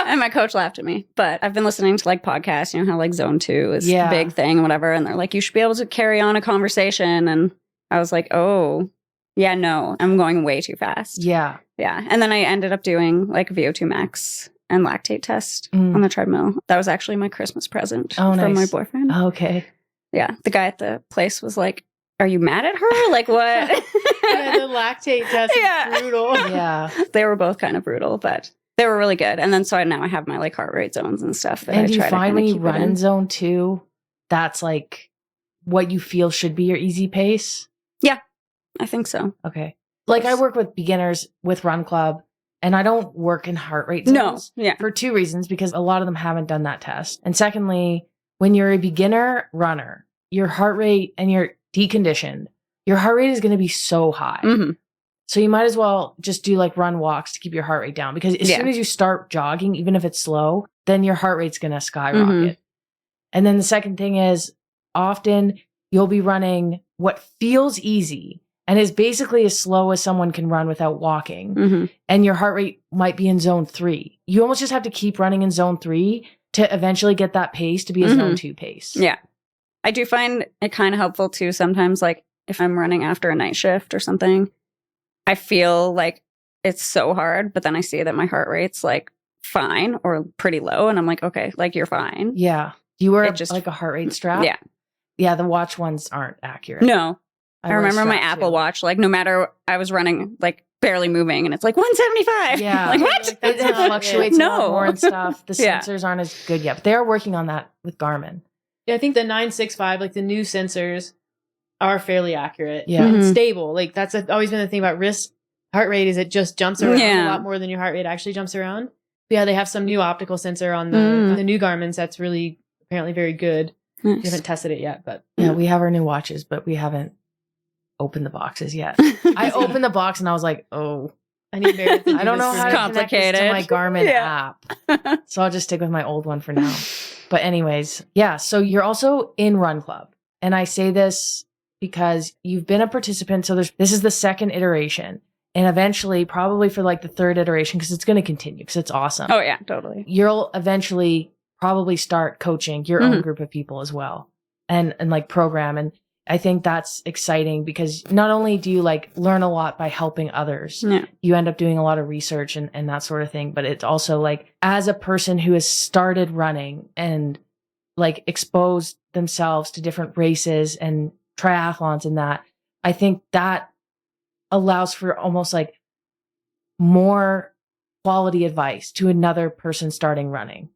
and my coach laughed at me. But I've been listening to like podcasts, you know how like Zone 2 is Yeah. the big thing, whatever. And they're like, you should be able to carry on a conversation. And I was like, oh, yeah, no, I'm going way too fast. Yeah. Yeah. And then I ended up doing like VO2 max and lactate test Mm. on the treadmill. That was actually my Christmas present Oh, from my nice. boyfriend. Okay. Yeah. The guy at the place was like, are you mad at her? Like what? yeah, the lactate test Yeah. is brutal. Yeah. They were both kind of brutal, but they were really good. And then so now I have my like heart rate zones and stuff that And I do you try to find kinda when you keep it run in in. zone 2, that's like what you feel should be your easy pace? I think so. Okay. Like I work with beginners with Run Club and I don't work in heart rate No. zones Yeah. for 2 reasons, because a lot of them haven't done that test. And secondly, when you're a beginner runner, your heart rate and you're deconditioned, your heart rate is going to be so high. hmm So you might as well just do like run walks to keep your heart rate down, because as Yeah. soon as you start jogging, even if it's slow, then your heart rate's going to skyrocket. Mhm. And then the second thing is often you'll be running what feels easy and is basically as slow as someone can run without walking. hmm And your heart rate might be in zone 3. You almost just have to keep running in zone 3 to eventually get that pace to be a zone 2 pace. Yeah. I do find it kind of helpful too sometimes, like if I'm running after a night shift or something, I feel like it's so hard, but then I see that my heart rate's like fine or pretty low. And I'm like, okay, like you're fine. Yeah. Do you wear It just- like a heart rate strap? Yeah. Yeah, the watch ones aren't accurate. No, I wear a remember my strap, Apple too. Watch, like no matter I was running, like barely moving and it's like 175. Yeah. Like what? Like, It That's not fluctuates a lot No. more and stuff. The Yeah. sensors aren't as good yet, but they are working on that with Garmin. Yeah, I think the 965, like the new sensors, are fairly accurate. Yeah. And Mhm. stable. Like that's always been the thing about wrist heart rate, is it just jumps around a Yeah. lot more than your heart rate actually jumps around. But yeah, they have some new optical sensor on the Mm. the new Garmin's that's really apparently very good. We Nice. haven't tested it yet, but Yeah, we have our new watches, but we haven't opened the boxes yet. I opened the box and I was like, oh, I need Meredith to I don't do know this how for to me. connect this to my Garmin Yeah. app. So I'll just stick with my old one for now. But anyways, yeah. So you're also in Run Club. And I say this because you've been a participant. So this is the second iteration. And eventually, probably for like the third iteration, because it's going to continue because it's awesome. Oh, yeah, totally. You'll eventually probably start coaching your own group of people as well and like program. And I think that's exciting because not only do you like learn a lot by helping others, you end up doing a lot of research and that sort of thing. But it's also like as a person who has started running and like exposed themselves to different races and triathlons and that, I think that allows for almost like more quality advice to another person starting running.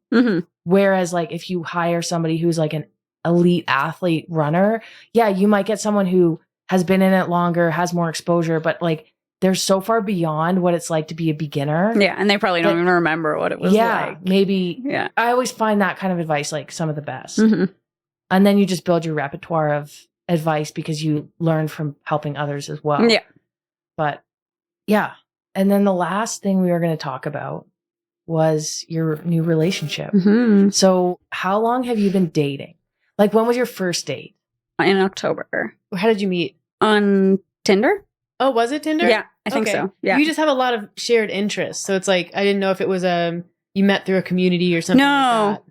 Whereas like if you hire somebody who's like an elite athlete runner, yeah, you might get someone who has been in it longer, has more exposure, but like they're so far beyond what it's like to be a beginner. Yeah, and they probably don't even remember what it was like. Maybe. Yeah. I always find that kind of advice like some of the best. And then you just build your repertoire of advice because you learn from helping others as well. Yeah. But yeah. And then the last thing we were going to talk about was your new relationship. So how long have you been dating? Like when was your first date? In October. How did you meet? On Tinder? Oh, was it Tinder? Yeah, I think so. Yeah. You just have a lot of shared interests. So it's like, I didn't know if it was you met through a community or something like that.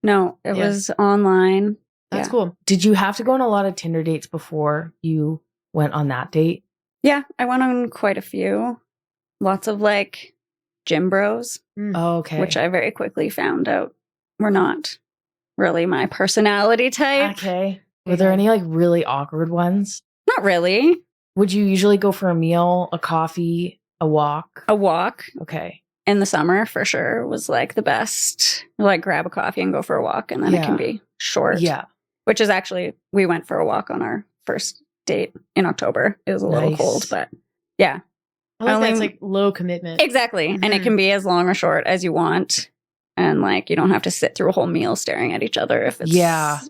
No, it was online. That's cool. Did you have to go on a lot of Tinder dates before you went on that date? Yeah, I went on quite a few. Lots of like gym bros. Oh, okay. Which I very quickly found out were not really my personality type. Okay. Were there any like really awkward ones? Not really. Would you usually go for a meal, a coffee, a walk? A walk. Okay. In the summer, for sure, was like the best. Like grab a coffee and go for a walk, and then it can be short. Yeah. Which is actually, we went for a walk on our first date in October. It was a little cold, but yeah. I like that's like low commitment. Exactly. And it can be as long or short as you want. And like, you don't have to sit through a whole meal staring at each other if it's terrible.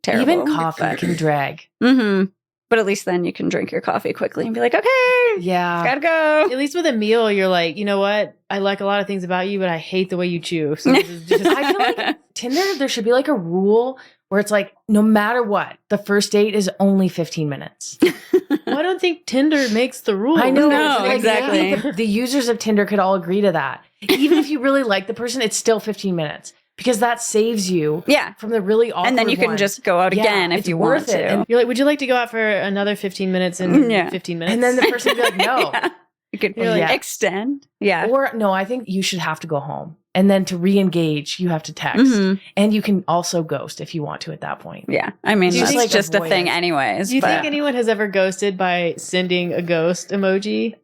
Even coffee can drag. But at least then you can drink your coffee quickly and be like, okay, gotta go. At least with a meal, you're like, you know what? I like a lot of things about you, but I hate the way you chew. So this is just I feel like Tinder, there should be like a rule where it's like, no matter what, the first date is only 15 minutes. Well, I don't think Tinder makes the rule. I know. No, like, exactly. The users of Tinder could all agree to that. Even if you really like the person, it's still 15 minutes. Because that saves you from the really awkward And then you can ones. just go out again if you want to. And you're like, would you like to go out for another 15 minutes and 15 minutes? And then the person would be like, no. You could extend. Yeah. Or no, I think you should have to go home. And then to re-engage, you have to text. And you can also ghost if you want to at that point. Yeah. I mean, that's like just a thing anyways. Do you think anyone has ever ghosted by sending a ghost emoji?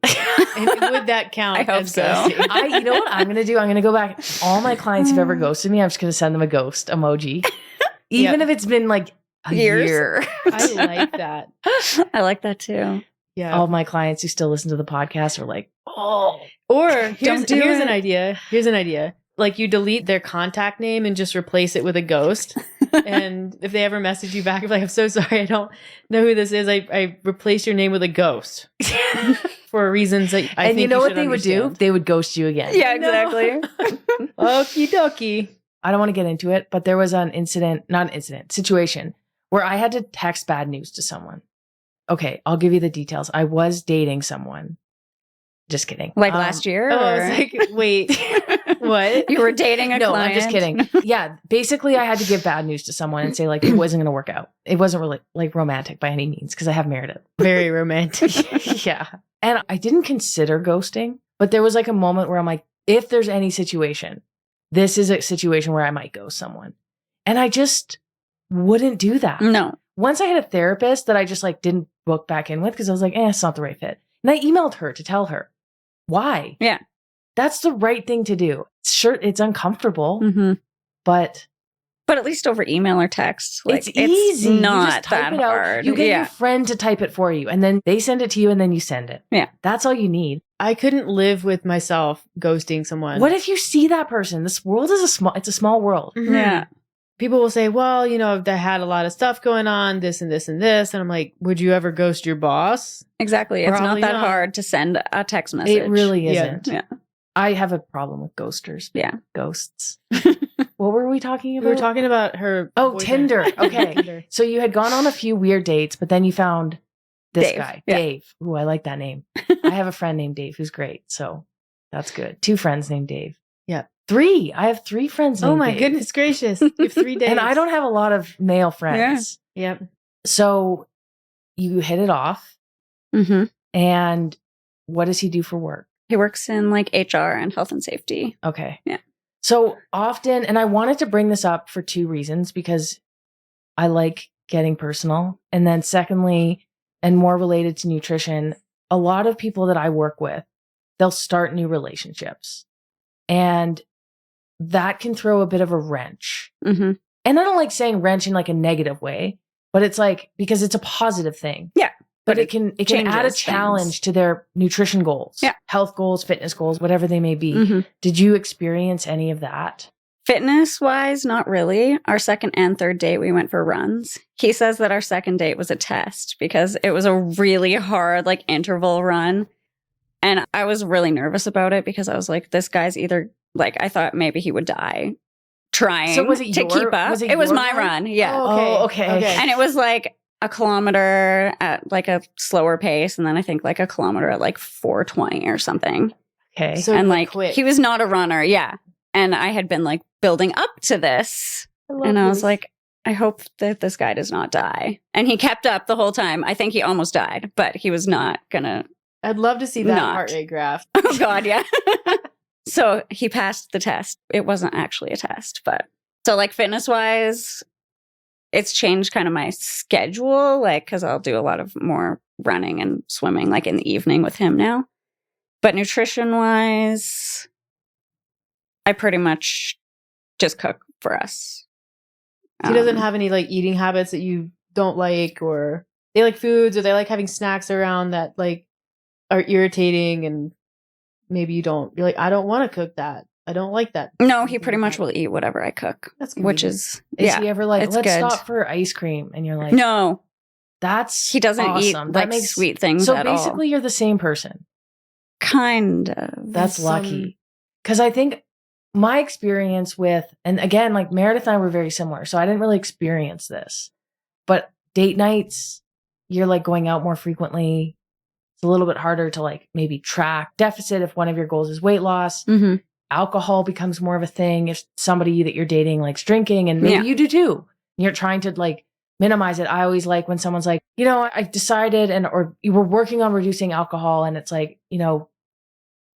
And would that count? I hope so. You know what I'm going to do? I'm going to go back. All my clients who've ever ghosted me, I'm just going to send them a ghost emoji. Even if it's been like a year. I like that. I like that too. Yeah. All of my clients who still listen to the podcast are like, oh. Or here's an idea. Here's an idea. Like you delete their contact name and just replace it with a ghost. And if they ever message you back, you're like, I'm so sorry, I don't know who this is. I replaced your name with a ghost for reasons that I think and you know you what should they understand. would do? They would ghost you again. Yeah, exactly. Okie dokie. I don't want to get into it, but there was situation where I had to text bad news to someone. Okay, I'll give you the details. I was dating someone. Just kidding. Like last year? Oh, I was like, wait, what? You were dating a no, client? I'm just kidding. Yeah, basically I had to give bad news to someone and say like, it wasn't going to work out. It wasn't really like romantic by any means because I have Meredith. Very romantic. Yeah. And I didn't consider ghosting, but there was like a moment where I'm like, if there's any situation, this is a situation where I might ghost someone. And I just wouldn't do that. No. Once I had a therapist that I just like didn't book back in with because I was like, it's not the right fit. And I emailed her to tell her why. Yeah. That's the right thing to do. Sure, it's uncomfortable, but at least over email or text. Like, it's easy. It's not you just type that it out. hard. You get your friend to type it for you, and then they send it to you, and then you send it. Yeah. That's all you need. I couldn't live with myself ghosting someone. What if you see that person? This world is it's a small world. Yeah. people will say, well, you know, they had a lot of stuff going on, this and this and this. And I'm like, would you ever ghost your boss? Exactly. It's Probably not that not. hard to send a text message. It really isn't. Yeah. I have a problem with ghosters. Yeah. Ghosts. What were we talking about? We were talking about her. Oh, boyfriend. Tinder. Okay. Tinder. So you had gone on a few weird dates, but then you found this Dave. guy, Yeah. Dave. Ooh, I like that name. I have a friend named Dave who's great. So that's good. 2 friends named Dave. Yeah. 3. I have 3 friends named Oh my Dave. goodness gracious. You have 3 days. And I don't have a lot of male friends. Yep. So you hit it off. Mm-hmm. And what does he do for work? He works in like HR and health and safety. Okay. Yeah. So often, and I wanted to bring this up for 2 reasons, because I like getting personal. And then secondly, and more related to nutrition, a lot of people that I work with, they'll start new relationships. And that can throw a bit of a wrench. Mm-hmm. And I don't like saying wrench in like a negative way, but it's like, because it's a positive thing. Yeah. But it can add a changes challenge things. to their nutrition goals, Yeah. health goals, fitness goals, whatever they may be. Mm-hmm. Did you experience any of that? Fitness wise, not really. Our second and third date, we went for runs. He says that our second date was a test because it was a really hard, like, interval run. And I was really nervous about it because I was like, this guy's either, like, I thought maybe he would die trying So was it to your- keep up. was it It was your my run. Yeah. Oh, okay. And it was like a kilometer at like a slower pace. And then I think like a kilometer at like 4:20 or something. Okay. So and you like, quit. he was not a runner. Yeah. And I had been like building up to this. And I was like, I hope that this guy does not die. And he kept up the whole time. I think he almost died, but he was not gonna. I'd love to see that Not. heart rate graph. Oh God, yeah. So he passed the test. It wasn't actually a test, but so like fitness wise, it's changed kind of my schedule, like, because I'll do a lot of more running and swimming like in the evening with him now. But nutrition wise, I pretty much just cook for us. He doesn't have any like eating habits that you don't like, or they like foods, or they like having snacks around that like are irritating, and maybe you don't. You're like, I don't want to cook that. I don't like that. No, he pretty much will eat whatever I cook, That's which convenient. is Is yeah. he ever like, it's let's good. stop for ice cream? And you're like, No, that's he doesn't eat awesome. like sweet things So at basically, you're the same person. all. Kind of. That's Some- lucky. Because I think my experience with, and again, like Meredith and I were very similar, so I didn't really experience this. But date nights, you're like going out more frequently. It's a little bit harder to like maybe track deficit if one of your goals is weight loss. Mhm. Alcohol becomes more of a thing if somebody that you're dating likes drinking, and maybe Yeah. you do too. You're trying to like minimize it. I always like when someone's like, you know, I decided or you were working on reducing alcohol, and it's like, you know,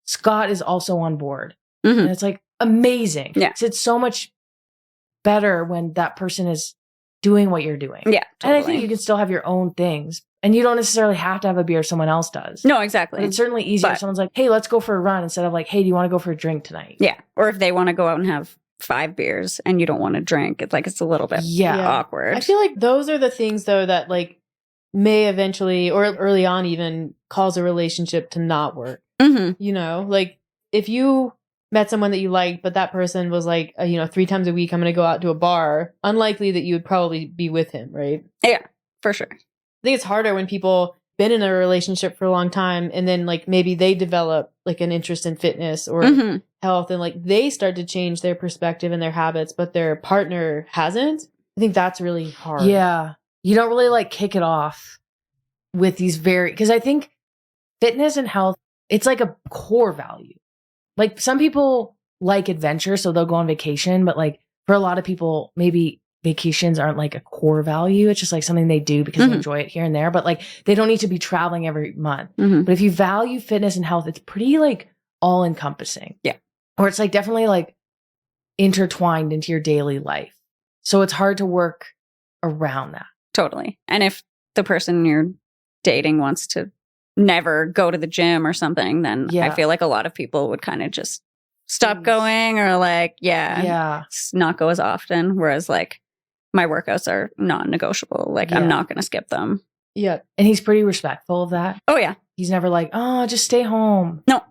Scott is also on board. Mhm. And it's like amazing. Yeah. So it's so much better when that person is doing what you're doing. Yeah, And I totally. think you can still have your own things, and you don't necessarily have to have a beer if someone else does. No, exactly. But it's certainly easier if But- someone's like, hey, let's go for a run, instead of like, hey, do you want to go for a drink tonight? Yeah. Or if they want to go out and have 5 beers and you don't want to drink, it's like it's a little bit Yeah. awkward. I feel like those are the things though that like may eventually or early on even cause a relationship to not work. Mhm. You know, like if you met someone that you liked, but that person was like, 3 times a week, I'm going to go out to a bar, unlikely that you would probably be with him, right? Yeah, for sure. I think it's harder when people been in a relationship for a long time and then like maybe they develop like an interest in fitness or Mhm. health and like they start to change their perspective and their habits, but their partner hasn't. I think that's really hard. Yeah. You don't really like kick it off with these because I think fitness and health, it's like a core value. Like some people like adventure, so they'll go on vacation, but like for a lot of people, maybe vacations aren't like a core value. It's just like something they do because they Mhm. enjoy it here and there, but like they don't need to be traveling every month. Mhm. But if you value fitness and health, it's pretty like all encompassing. Yeah. Or it's like definitely like intertwined into your daily life. So it's hard to work around that. Totally. And if the person you're dating wants to never go to the gym or something, then Yeah. I feel like a lot of people would kind of just stop Jeez. going or like, Yeah. not go as often. Whereas like my workouts are non-negotiable. Like Yeah. I'm not going to skip them. Yeah. And he's pretty respectful of that. Oh yeah. He's never like, oh, just stay home. No.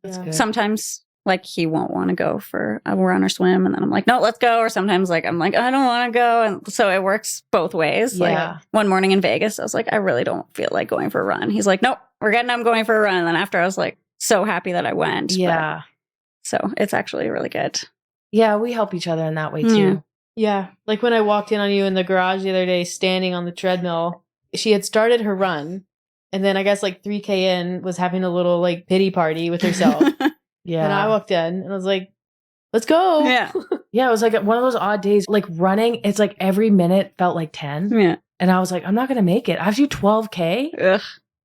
That's Yeah. good. Sometimes like he won't want to go for a run or swim, and then I'm like, no, let's go. Or sometimes like I'm like, I don't want to go, and so it works both ways. Yeah. Like one morning in Vegas, I was like, I really don't feel like going for a run. He's like, nope, I'm going for a run. And then after, I was like, so happy that I went. Yeah. So it's actually really good. Yeah, we help each other in that way too. Yeah. Like when I walked in on you in the garage the other day, standing on the treadmill, she had started her run. And then I guess like 3K in was having a little like pity party with herself. Yeah. And I walked in and I was like, let's go. Yeah. Yeah, it was like one of those odd days. Like running, it's like every minute felt like 10. Yeah. And I was like, I'm not going to make it. I have to do 12K. Ugh.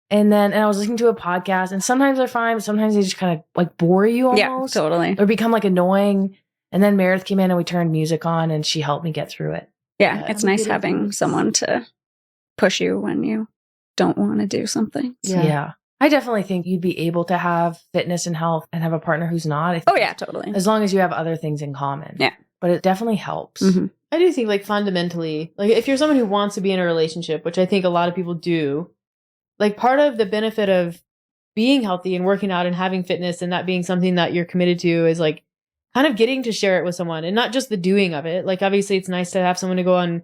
And I was listening to a podcast, and sometimes they're fine, but sometimes they just kind of like bore you almost. Yeah, totally. Or become like annoying. And then Meredith came in and we turned music on and she helped me get through it. Yeah, it's nice having someone to push you when you don't want to do something. Yeah. I definitely think you'd be able to have fitness and health and have a partner who's not. I think Oh, yeah, totally. as long as you have other things in common. Yeah. But it definitely helps. Mhm. I do think like fundamentally, like if you're someone who wants to be in a relationship, which I think a lot of people do, like part of the benefit of being healthy and working out and having fitness and that being something that you're committed to is like kind of getting to share it with someone and not just the doing of it. Like obviously it's nice to have someone to go on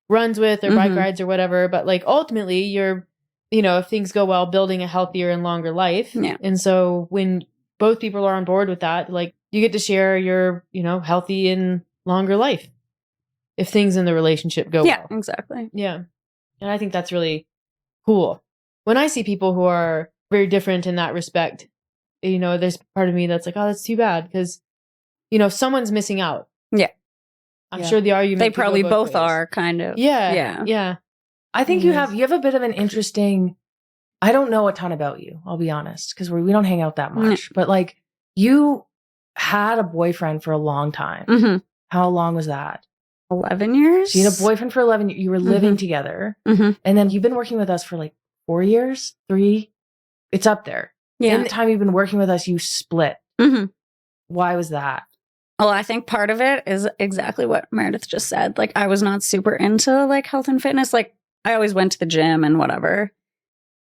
runs with or bike rides or whatever, but like ultimately you're, you know, if things go well, building a healthier and longer life. Yeah. And so when both people are on board with that, like you get to share your, you know, healthy and longer life if things in the relationship go Yeah, well. exactly. Yeah. And I think that's really cool. When I see people who are very different in that respect, you know, there's part of me that's like, oh, that's too bad because, you know, someone's missing out. Yeah. I'm sure the argument They could go probably both both ways. are kind of. Yeah. Yeah. Yeah. I think you have a bit of an interesting, I don't know a ton about you, I'll be honest, because we don't hang out that much. But like you had a boyfriend for a long time. Mm-hmm. How long was that? 11 years? So you had a boyfriend for 11 years. You were living together. Mm-hmm. And then you've been working with us for like 4 years, 3. It's up there. Yeah. In the time you've been working with us, you split. Mm-hmm. Why was that? Well, I think part of it is exactly what Meredith just said. Like, I was not super into like health and fitness. Like, I always went to the gym and whatever.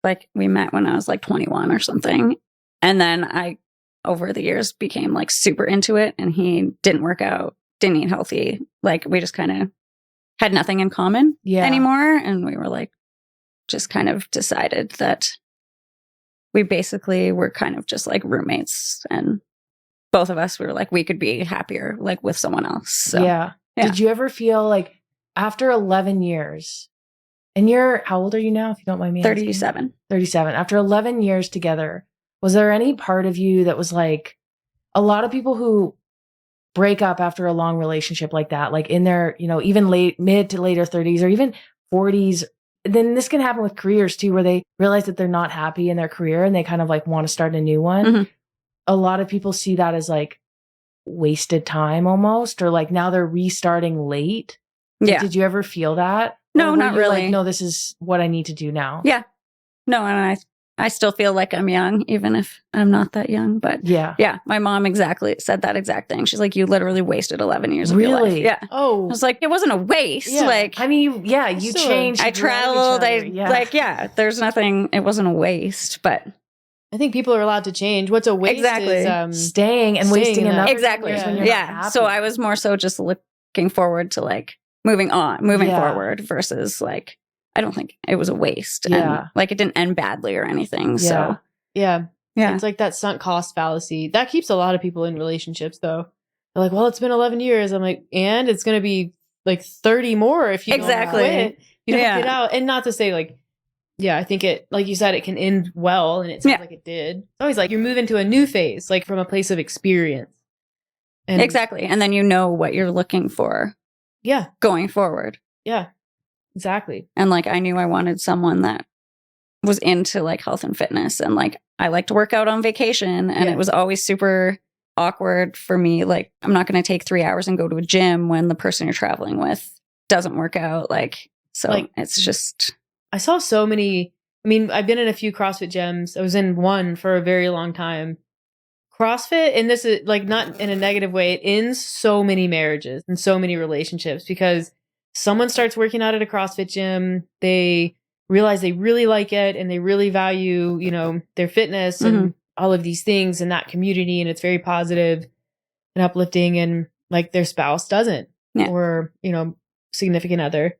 Like, we met when I was like 21 or something. And then I, over the years, became like super into it. And he didn't work out, didn't eat healthy. Like, we just kind of had nothing in common anymore. And we were like, just kind of decided that we basically were kind of just like roommates, and both of us, we were like, we could be happier like with someone else. So, Yeah. Did you ever feel like after 11 years, and how old are you now, if you don't mind me asking? 37. 37. After 11 years together, was there any part of you that was like, a lot of people who break up after a long relationship like that, like in their, you know, even mid to later 30s or even 40s, then this can happen with careers too, where they realize that they're not happy in their career and they kind of like want to start a new one. Mm-hmm. A lot of people see that as like wasted time almost, or like now they're restarting late. Like, Yeah. did you ever feel that? No, Or were not you really. Like, no, this is what I need to do now. Yeah. No, and I still feel like I'm young, even if I'm not that young. But Yeah. yeah, my mom exactly said that exact thing. She's like, you literally wasted 11 years of your life. Really? Yeah. I Oh, was like, it wasn't a waste. Yeah. Like, I mean, you Still, changed. I you grew out of traveled. each other. There's nothing. It wasn't a waste, but I think people are allowed to change. What's a waste Exactly. is Staying and Staying wasting in that. another exactly. years when you're Yeah. not happy. So I was more so just looking forward to like moving Yeah. forward versus like, I don't think it was a waste. Yeah. And like it didn't end badly or anything. Yeah. So yeah. yeah. It's like that sunk cost fallacy. That keeps a lot of people in relationships though. They're like, well, it's been 11 years. I'm like, and it's going to be like 30 more if you Exactly. don't quit. You don't Yeah. get out. And not to say like, yeah, I think it, like you said, it can end well. And it sounds like it did. It's always like you're moving to a new phase, like from a place of experience. And Exactly. And then you know what you're looking for Yeah. going forward. Yeah. Exactly. And like I knew I wanted someone that was into like health and fitness, and like I like to work out on vacation, and Yeah. it was always super awkward for me. Like I'm not going to take 3 hours and go to a gym when the person you're traveling with doesn't work out. Like, so Like- it's just, I saw so many. I mean, I've been in a few CrossFit gyms. I was in one for a very long time. CrossFit, and this is like not in a negative way, it ends so many marriages and so many relationships because someone starts working out at a CrossFit gym. They realize they really like it and they really value, you know, their fitness and all of these things in that community, and it's very positive and uplifting, and like their spouse doesn't, or, you know, significant other.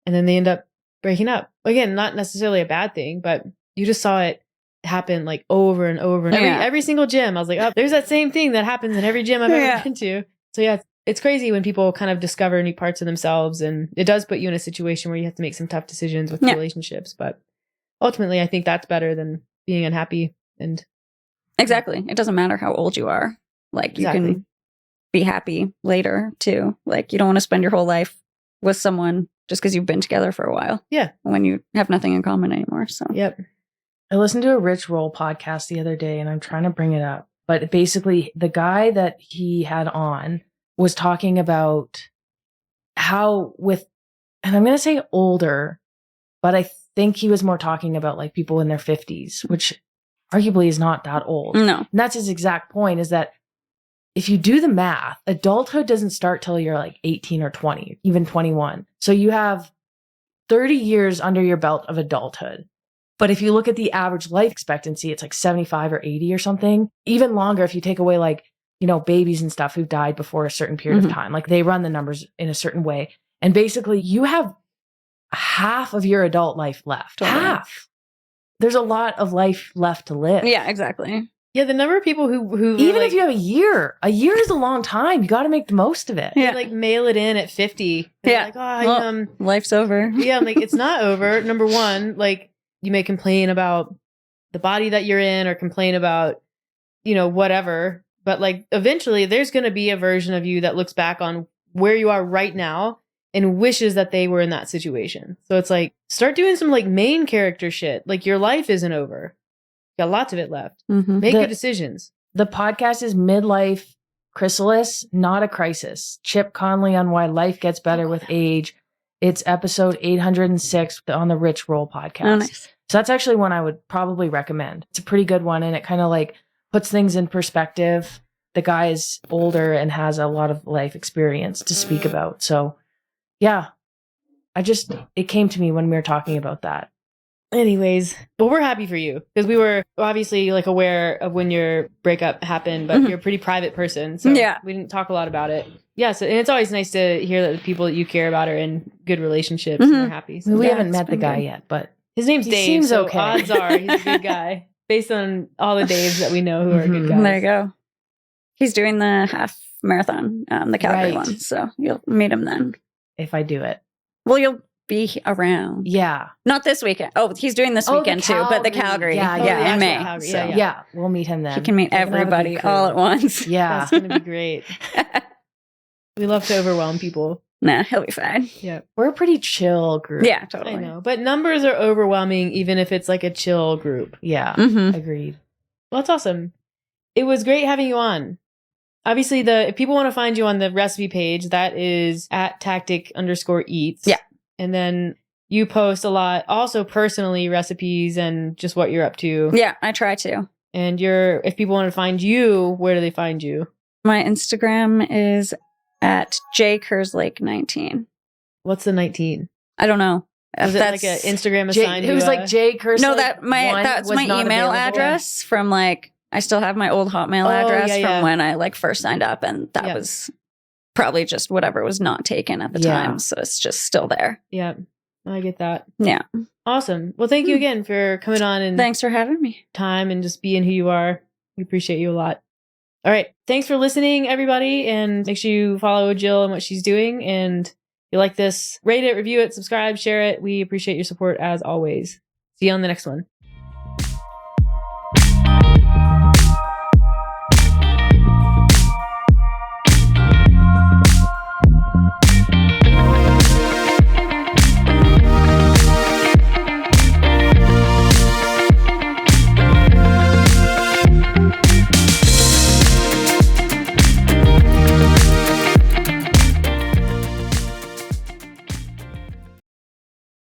And then they end up breaking up. Again, not necessarily a bad thing, but you just saw it happen like over and over. And every single gym, I was like, oh, there's that same thing that happens in every gym I've ever been to. So yeah, it's crazy when people kind of discover new parts of themselves, and it does put you in a situation where you have to make some tough decisions with relationships. But ultimately, I think that's better than being unhappy. And exactly. It doesn't matter how old you are. Like, you can be happy later too. Like, you don't want to spend your whole life with someone just because you've been together for a while. Yeah. When you have nothing in common anymore. So, I listened to a Rich Roll podcast the other day, and I'm trying to bring it up. But basically, the guy that he had on was talking about how and I'm going to say older, but I think he was more talking about like people in their 50s, which arguably is not that old. No. And that's his exact point, is that if you do the math, adulthood doesn't start till you're like 18 or 20, even 21. So you have 30 years under your belt of adulthood. But if you look at the average life expectancy, it's like 75 or 80 or something. Even longer if you take away like, you know, babies and stuff who've died before a certain period of time. Like, they run the numbers in a certain way. And basically you have half of your adult life left. Totally. Half. There's a lot of life left to live. Yeah, exactly. Yeah, the number of people who even if you have a year is a long time. You got to make the most of it. Yeah, like mail it in at 50. Yeah, like, life's over. Yeah, I'm like, it's not over. Number one, like, you may complain about the body that you're in, or complain about, you know, whatever. But like, eventually, there's going to be a version of you that looks back on where you are right now and wishes that they were in that situation. So it's like, start doing some like main character shit. Like, your life isn't over. Got lots of it left. Make good decisions. The podcast is Midlife Chrysalis, Not a Crisis. Chip Conley on why life gets better with age. It's episode 806 on the Rich Roll podcast. Oh, nice. So that's actually one I would probably recommend. It's a pretty good one, and it kind of like puts things in perspective. The guy is older and has a lot of life experience to speak about. So yeah, it came to me when we were talking about that. Anyways, well, we're happy for you, because we were obviously like aware of when your breakup happened, but you're a pretty private person, so we didn't talk a lot about it. Yeah, so, and it's always nice to hear that the people that you care about are in good relationships and are happy. So, we haven't met the guy yet, but his name's Dave. Seems so okay. Odds are he's a good guy, based on all the Daves that we know who are good guys. There you go. He's doing the half marathon, the Calgary one, so you'll meet him then if I do it. Well, you'll be around. Yeah. Not this weekend. Oh, he's doing this weekend too, but the Calgary. In May. Calgary. So. Yeah, we'll meet him then. He can meet everybody all at once. Yeah. That's going to be great. We love to overwhelm people. Nah, he'll be fine. Yeah. We're a pretty chill group. Yeah, totally. I know. But numbers are overwhelming, even if it's like a chill group. Yeah. Agreed. Well, that's awesome. It was great having you on. Obviously, if people want to find you on the recipe page, that is at @tactic_eats. Yeah. And then you post a lot, also personally, recipes and just what you're up to. Yeah, I try to. And if people want to find you, where do they find you? My Instagram is at jkerslake19. What's the 19? I don't know. Was it like an Instagram assigned? It was like J Kerslake. No, that's my email address from like, I still have my old Hotmail address from when I like first signed up, and that was probably just whatever was not taken at the time. So it's just still there. Yeah. I get that. Yeah. Awesome. Well, thank you again for coming on, and thanks for having me. Time and just being who you are. We appreciate you a lot. All right. Thanks for listening, everybody. And make sure you follow Jill and what she's doing. And if you like this, rate it, review it, subscribe, share it. We appreciate your support as always. See you on the next one.